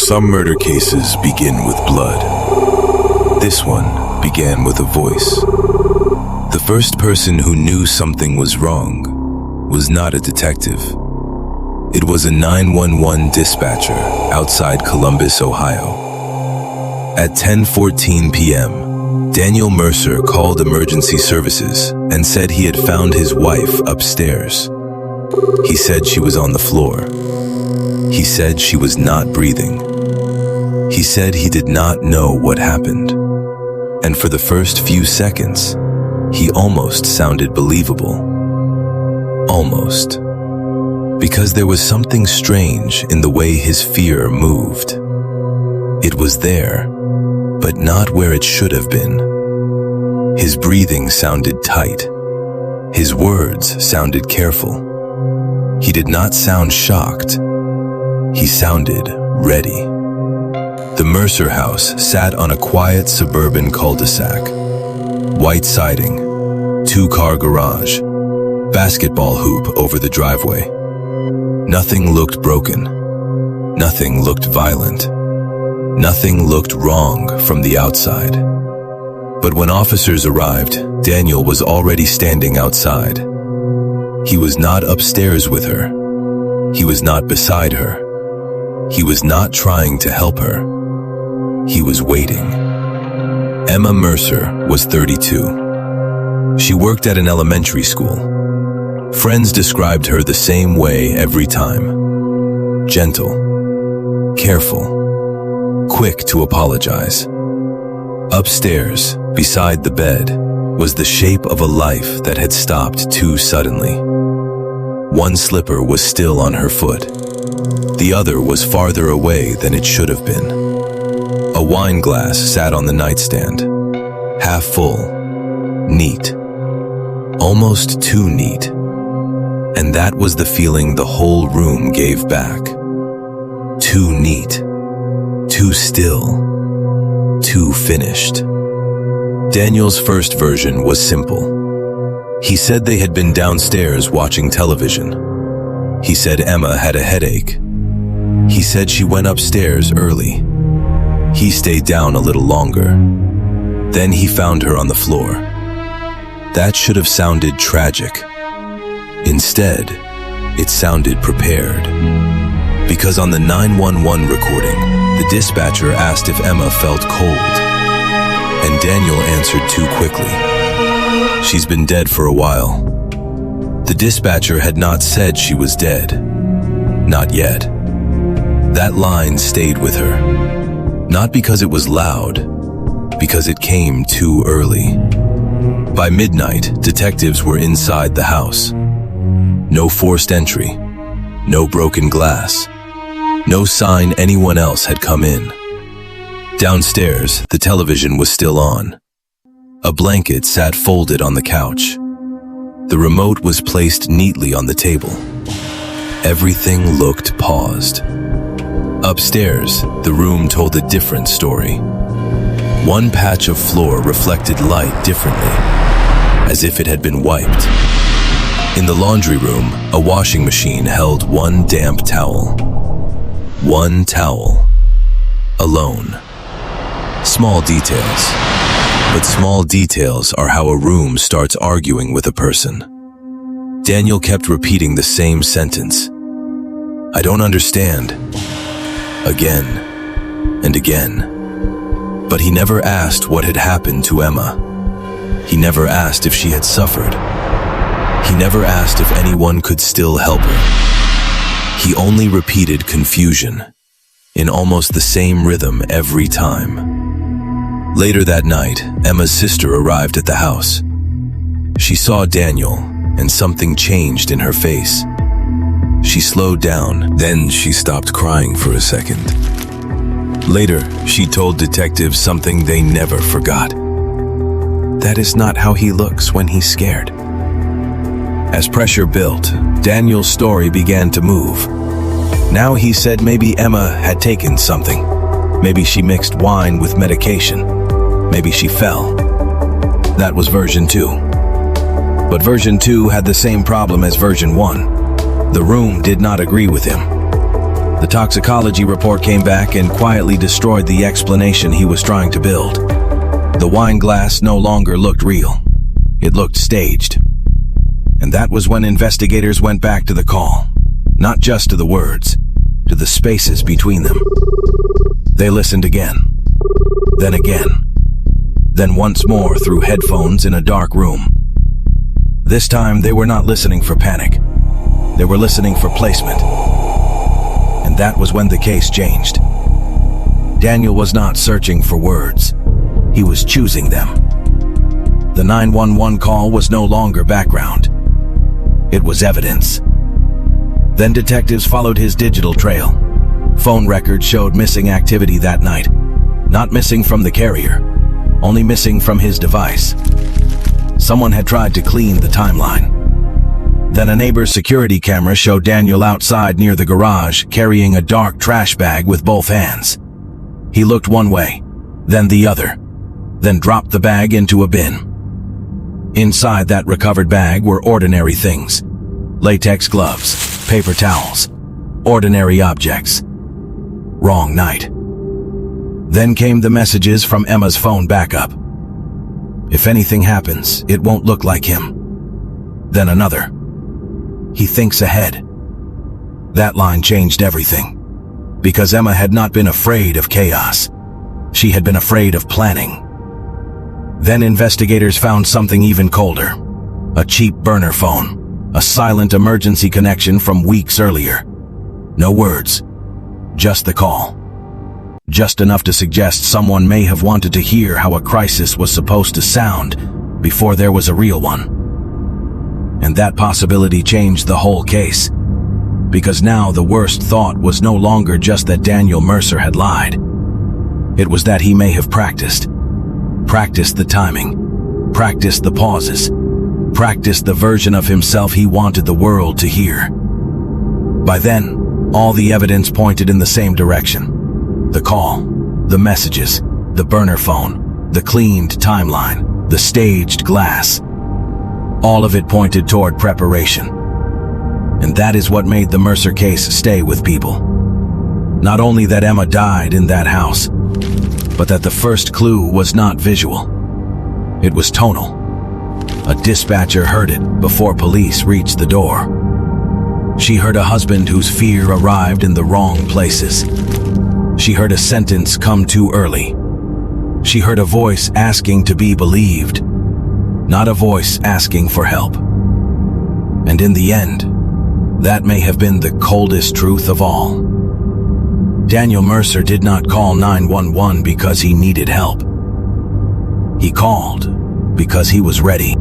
Some murder cases begin with blood. This one began with a voice. The first person who knew something was wrong was not a detective. It was a 911 dispatcher outside Columbus, Ohio. At 10:14 p.m., Daniel Mercer called emergency services and said he had found his wife upstairs. He said she was on the floor. He said she was not breathing. He said he did not know what happened. And for the first few seconds, he almost sounded believable. Almost. Because there was something strange in the way his fear moved. It was there, but not where it should have been. His breathing sounded tight. His words sounded careful. He did not sound shocked. He sounded ready. The Mercer house sat on a quiet suburban cul-de-sac. White siding, 2-car garage, basketball hoop over the driveway. Nothing looked broken. Nothing looked violent. Nothing looked wrong from the outside. But when officers arrived, Daniel was already standing outside. He was not upstairs with her. He was not beside her. He was not trying to help her. He was waiting. Emma Mercer was 32. She worked at an elementary school. Friends described her the same way every time. Gentle, careful, quick to apologize. Upstairs, beside the bed, was the shape of a life that had stopped too suddenly. One slipper was still on her foot. The other was farther away than it should have been. A wine glass sat on the nightstand, half full, neat, almost too neat. And that was the feeling the whole room gave back. Too neat, too still, too finished. Daniel's first version was simple. He said they had been downstairs watching television. He said Emma had a headache. He said she went upstairs early. He stayed down a little longer. Then he found her on the floor. That should have sounded tragic. Instead, it sounded prepared. Because on the 911 recording, the dispatcher asked if Emma felt cold. And Daniel answered too quickly. She's been dead for a while. The dispatcher had not said she was dead. Not yet. That line stayed with her. Not because it was loud, because it came too early. By midnight, detectives were inside the house. No forced entry, no broken glass, no sign anyone else had come in. Downstairs, the television was still on. A blanket sat folded on the couch. The remote was placed neatly on the table. Everything looked paused. Upstairs, the room told a different story. One patch of floor reflected light differently, as if it had been wiped. In the laundry room, a washing machine held one damp towel. One towel. Alone. Small details. But small details are how a room starts arguing with a person. Daniel kept repeating the same sentence. I don't understand. Again and again. But he never asked what had happened to Emma. He never asked if she had suffered. He never asked if anyone could still help her. He only repeated confusion, in almost the same rhythm every time. Later that night, Emma's sister arrived at the house. She saw Daniel, and something changed in her face. She slowed down, then she stopped crying for a second. Later, she told detectives something they never forgot. That is not how he looks when he's scared. As pressure built, Daniel's story began to move. Now he said maybe Emma had taken something. Maybe she mixed wine with medication. Maybe she fell. That was version 2. But version 2 had the same problem as version 1. The room did not agree with him. The toxicology report came back and quietly destroyed the explanation he was trying to build. The wine glass no longer looked real. It looked staged. And that was when investigators went back to the call. Not just to the words, to the spaces between them. They listened again. Then again. Then once more through headphones in a dark room. This time they were not listening for panic. They were listening for placement. And that was when the case changed. Daniel was not searching for words. He was choosing them. The 911 call was no longer background. It was evidence. Then detectives followed his digital trail. Phone records showed missing activity that night. Not missing from the carrier, only missing from his device. Someone had tried to clean the timeline. Then a neighbor's security camera showed Daniel outside near the garage carrying a dark trash bag with both hands. He looked one way, then the other, then dropped the bag into a bin. Inside that recovered bag were ordinary things. Latex gloves, paper towels, ordinary objects. Wrong night. Then came the messages from Emma's phone backup. If anything happens, it won't look like him. Then another. He thinks ahead. That line changed everything. Because Emma had not been afraid of chaos. She had been afraid of planning. Then investigators found something even colder. A cheap burner phone. A silent emergency connection from weeks earlier. No words. Just the call. Just enough to suggest someone may have wanted to hear how a crisis was supposed to sound before there was a real one. And that possibility changed the whole case. Because now the worst thought was no longer just that Daniel Mercer had lied. It was that he may have practiced. Practiced the timing. Practiced the pauses. Practiced the version of himself he wanted the world to hear. By then, all the evidence pointed in the same direction. The call, the messages, the burner phone, the cleaned timeline, the staged glass. All of it pointed toward preparation. And that is what made the Mercer case stay with people. Not only that Emma died in that house, but that the first clue was not visual. It was tonal. A dispatcher heard it before police reached the door. She heard a husband whose fear arrived in the wrong places. She heard a sentence come too early. She heard a voice asking to be believed, not a voice asking for help. And in the end, that may have been the coldest truth of all. Daniel Mercer did not call 911 because he needed help. He called because he was ready.